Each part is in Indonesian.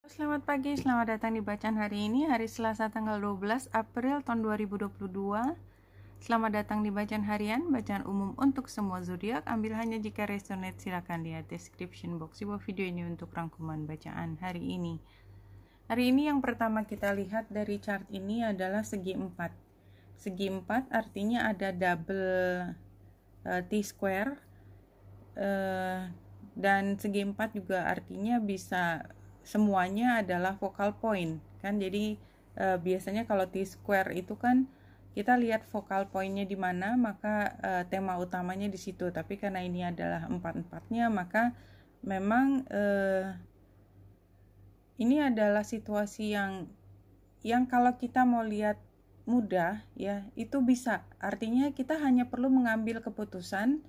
Selamat pagi, selamat datang di bacaan hari ini, hari Selasa tanggal 12 April tahun 2022. Selamat datang di bacaan harian, bacaan umum untuk semua zodiak. Ambil hanya jika resonate, silakan lihat description box di bawah video ini untuk rangkuman bacaan hari ini. Hari ini yang pertama kita lihat dari chart ini adalah segi 4. Segi 4 artinya ada double T-square, dan segi 4 juga artinya bisa semuanya adalah focal point kan. Jadi biasanya kalau T-square itu kan kita lihat focal pointnya di mana, maka tema utamanya di situ. Tapi karena ini adalah empat-empatnya, maka memang ini adalah situasi yang kalau kita mau lihat mudah ya, itu bisa. Artinya kita hanya perlu mengambil keputusan,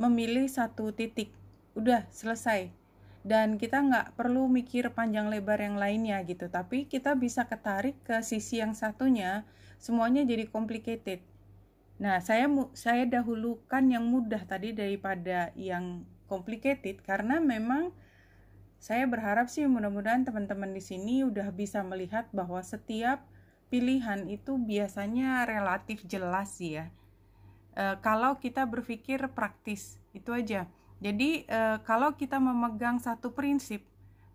memilih satu titik, udah selesai. Dan kita nggak perlu mikir panjang lebar yang lainnya gitu, tapi kita bisa ketarik ke sisi yang satunya, semuanya jadi complicated. Nah, saya dahulukan yang mudah tadi daripada yang complicated, karena memang saya berharap sih mudah-mudahan teman-teman di sini udah bisa melihat bahwa setiap pilihan itu biasanya relatif jelas ya. Kalau kita berpikir praktis, itu aja. Jadi kalau kita memegang satu prinsip,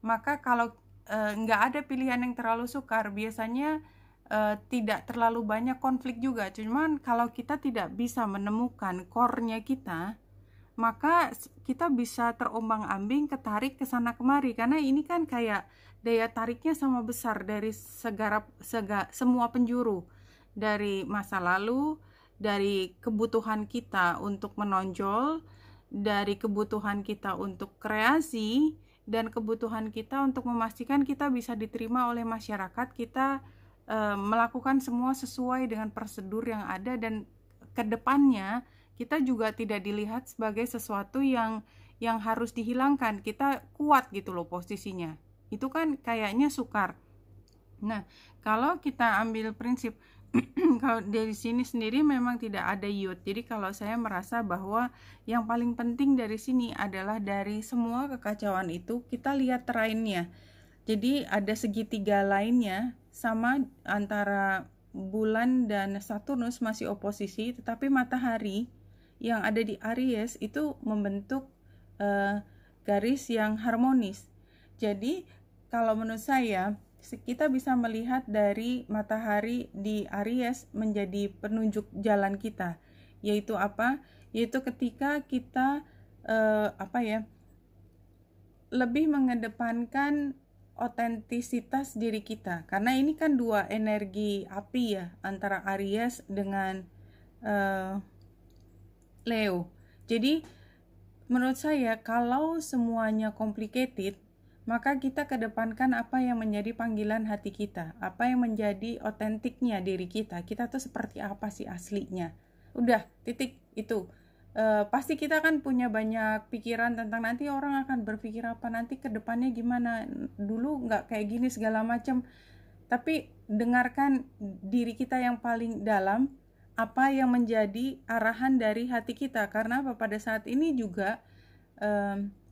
maka kalau nggak ada pilihan yang terlalu sukar, biasanya tidak terlalu banyak konflik juga. Cuman kalau kita tidak bisa menemukan core-nya kita, maka kita bisa terombang-ambing, ketarik ke sana kemari. Karena ini kan kayak daya tariknya sama besar dari semua penjuru. Dari masa lalu, dari kebutuhan kita untuk menonjol, dari kebutuhan kita untuk kreasi, dan kebutuhan kita untuk memastikan kita bisa diterima oleh masyarakat. Kita melakukan semua sesuai dengan prosedur yang ada, dan kedepannya kita juga tidak dilihat sebagai sesuatu yang harus dihilangkan. Kita kuat gitu loh posisinya. Itu kan kayaknya sukar. Nah, kalau kita ambil prinsip kalau dari sini sendiri memang tidak ada yud. Jadi kalau saya merasa bahwa yang paling penting dari sini adalah dari semua kekacauan itu kita lihat terrainnya. Jadi ada segitiga lainnya sama antara bulan dan Saturnus masih oposisi, tetapi matahari yang ada di Aries itu membentuk garis yang harmonis. Jadi kalau menurut saya kita bisa melihat dari matahari di Aries menjadi penunjuk jalan kita, yaitu apa? Yaitu ketika kita lebih mengedepankan otentisitas diri kita, karena ini kan dua energi api ya, antara Aries dengan Leo. Jadi menurut saya kalau semuanya complicated, maka kita kedepankan apa yang menjadi panggilan hati kita, apa yang menjadi otentiknya diri kita. Kita tuh seperti apa sih aslinya. Udah, titik itu. Pasti kita kan punya banyak pikiran tentang nanti orang akan berpikir apa, nanti kedepannya gimana, dulu nggak kayak gini segala macam. Tapi dengarkan diri kita yang paling dalam, apa yang menjadi arahan dari hati kita. Karena apa? Pada saat ini juga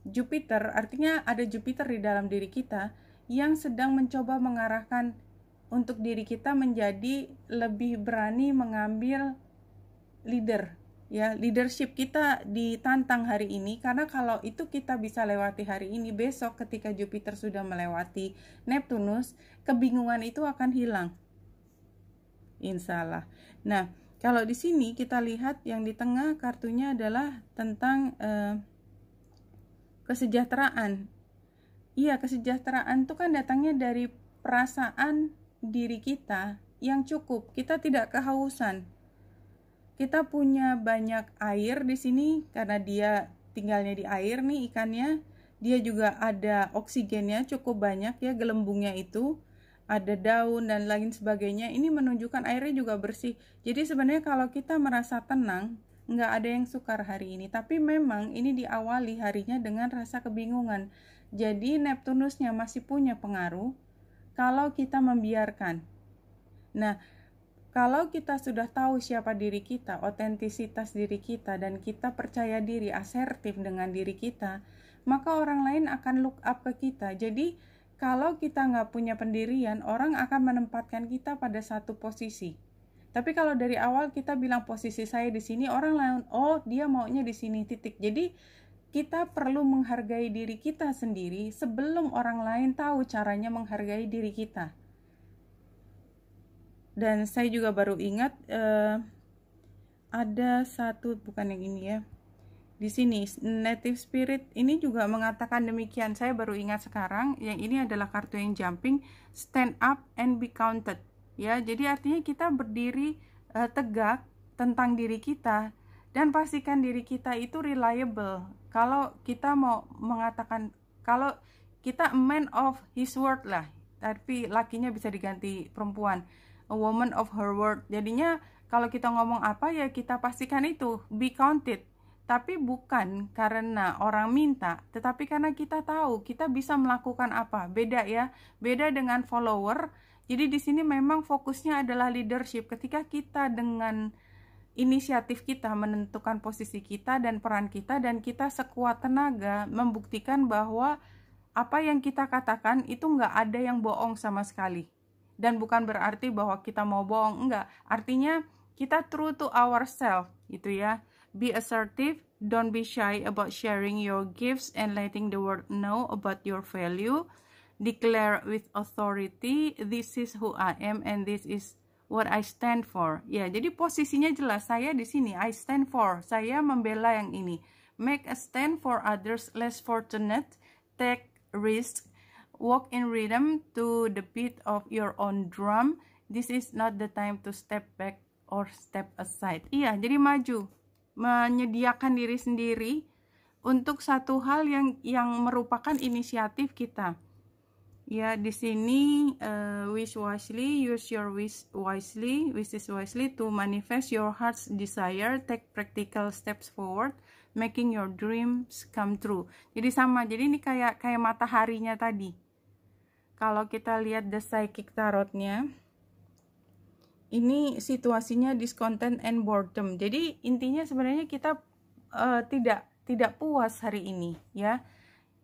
Jupiter, artinya ada Jupiter di dalam diri kita yang sedang mencoba mengarahkan untuk diri kita menjadi lebih berani mengambil leader ya. Leadership kita ditantang hari ini, karena kalau itu kita bisa lewati hari ini, besok ketika Jupiter sudah melewati Neptunus, kebingungan itu akan hilang, insya Allah. Nah, kalau di sini kita lihat yang di tengah kartunya adalah tentang kesejahteraan. Iya, kesejahteraan itu kan datangnya dari perasaan diri kita yang cukup. Kita tidak kehausan. Kita punya banyak air di sini karena dia tinggalnya di air nih ikannya. Dia juga ada oksigennya cukup banyak ya, gelembungnya itu. Ada daun dan lain sebagainya. Ini menunjukkan airnya juga bersih. Jadi sebenarnya kalau kita merasa tenang, nggak ada yang sukar hari ini. Tapi memang ini diawali harinya dengan rasa kebingungan. Jadi Neptunusnya masih punya pengaruh kalau kita membiarkan. Nah, kalau kita sudah tahu siapa diri kita, otentisitas diri kita, dan kita percaya diri, asertif dengan diri kita, maka orang lain akan look up ke kita. Jadi kalau kita nggak punya pendirian, orang akan menempatkan kita pada satu posisi. Tapi kalau dari awal kita bilang posisi saya di sini, orang lain, oh dia maunya di sini, titik. Jadi kita perlu menghargai diri kita sendiri sebelum orang lain tahu caranya menghargai diri kita. Dan saya juga baru ingat ada satu, bukan yang ini ya, di sini Native Spirit ini juga mengatakan demikian. Saya baru ingat sekarang, yang ini adalah kartu yang jumping, stand up and be counted. Ya, jadi artinya kita berdiri tegak tentang diri kita dan pastikan diri kita itu reliable. Kalau kita mau mengatakan, kalau kita a man of his word lah, tapi lakinya bisa diganti perempuan, a woman of her word. Jadinya kalau kita ngomong apa ya kita pastikan itu be counted. Tapi bukan karena orang minta, tetapi karena kita tahu kita bisa melakukan apa. Beda ya, beda dengan follower. Jadi di sini memang fokusnya adalah leadership. Ketika kita dengan inisiatif kita menentukan posisi kita dan peran kita, dan kita sekuat tenaga membuktikan bahwa apa yang kita katakan itu nggak ada yang bohong sama sekali. Dan bukan berarti bahwa kita mau bohong, enggak. Artinya kita true to ourselves, gitu ya. Be assertive, don't be shy about sharing your gifts and letting the world know about your value. Declare with authority, this is who I am and this is what I stand for. Ya, jadi posisinya jelas, saya di sini, I stand for, saya membela yang ini. Make a stand for others less fortunate, take risk, walk in rhythm to the beat of your own drum. This is not the time to step back or step aside. Iya, jadi maju, menyediakan diri sendiri untuk satu hal yang merupakan inisiatif kita. Ya, di sini wish wisely, use your wish wisely to manifest your heart's desire, take practical steps forward, making your dreams come true. Jadi sama, jadi ini kayak mataharinya tadi. Kalau kita lihat the psychic tarotnya, ini situasinya discontent and boredom. Jadi intinya sebenarnya kita tidak puas hari ini, ya.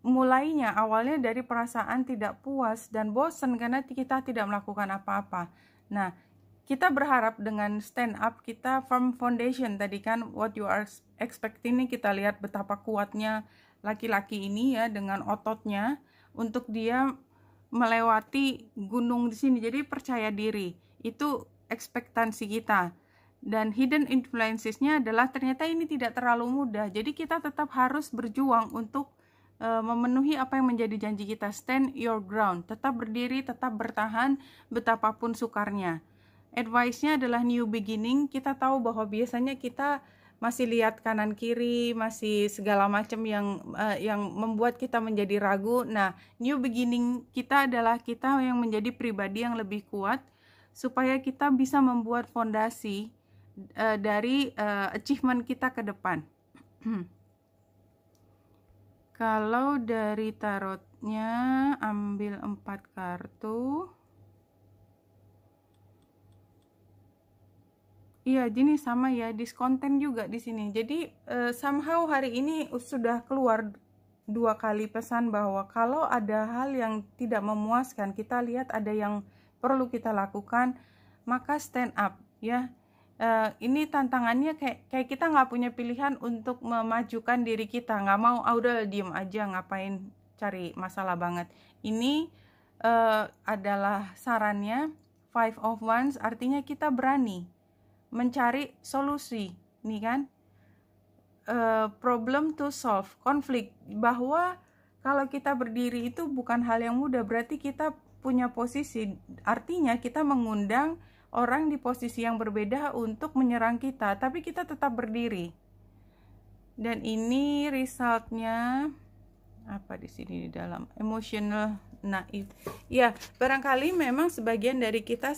Mulainya awalnya dari perasaan tidak puas dan bosan karena kita tidak melakukan apa-apa. Nah, kita berharap dengan stand up kita firm foundation tadi kan, what you are expecting ini kita lihat betapa kuatnya laki-laki ini ya dengan ototnya untuk dia melewati gunung di sini. Jadi percaya diri itu ekspektasi kita. Dan hidden influences-nya adalah ternyata ini tidak terlalu mudah. Jadi kita tetap harus berjuang untuk memenuhi apa yang menjadi janji kita. Stand your ground, tetap berdiri, tetap bertahan betapapun sukarnya. Advice-nya adalah new beginning. Kita tahu bahwa biasanya kita masih lihat kanan kiri, masih segala macam yang membuat kita menjadi ragu. Nah, new beginning kita adalah kita yang menjadi pribadi yang lebih kuat supaya kita bisa membuat fondasi dari achievement kita ke depan. Kalau dari tarotnya ambil 4 kartu. Iya, gini sama ya, discontent juga di sini. Jadi somehow hari ini sudah keluar 2 kali pesan bahwa kalau ada hal yang tidak memuaskan, kita lihat ada yang perlu kita lakukan, maka stand up ya. Ini tantangannya kayak kita nggak punya pilihan untuk memajukan diri kita, nggak mau udah diem aja, ngapain cari masalah banget. Ini adalah sarannya 5 of Wands, artinya kita berani mencari solusi nih kan, problem to solve, konflik, bahwa kalau kita berdiri itu bukan hal yang mudah, berarti kita punya posisi, artinya kita mengundang orang di posisi yang berbeda untuk menyerang kita, tapi kita tetap berdiri. Dan ini resultnya apa di sini di dalam emotional naif. Ya, barangkali memang sebagian dari kita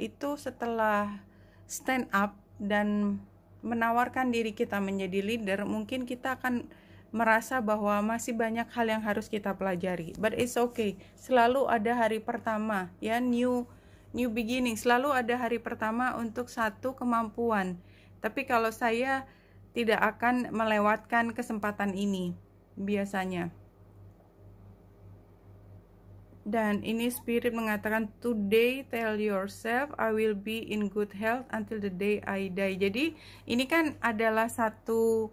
itu setelah stand up dan menawarkan diri kita menjadi leader, mungkin kita akan merasa bahwa masih banyak hal yang harus kita pelajari. But it's okay. Selalu ada hari pertama, ya, new beginning. Selalu ada hari pertama untuk satu kemampuan. Tapi kalau saya tidak akan melewatkan kesempatan ini biasanya. Dan ini spirit mengatakan, today tell yourself I will be in good health until the day I die. Jadi ini kan adalah satu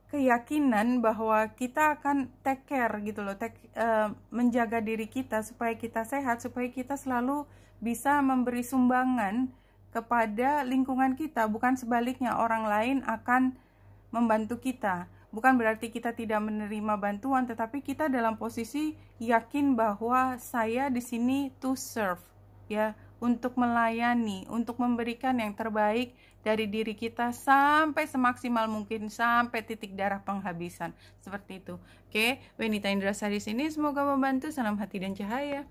keyakinan bahwa kita akan take care gitu loh, menjaga diri kita supaya kita sehat, supaya kita selalu bisa memberi sumbangan kepada lingkungan kita, bukan sebaliknya orang lain akan membantu kita. Bukan berarti kita tidak menerima bantuan, tetapi kita dalam posisi yakin bahwa saya di sini to serve, ya, untuk melayani, untuk memberikan yang terbaik dari diri kita sampai semaksimal mungkin, sampai titik darah penghabisan. Seperti itu. Oke, Wenita Indrasari sini, semoga membantu. Salam hati dan cahaya.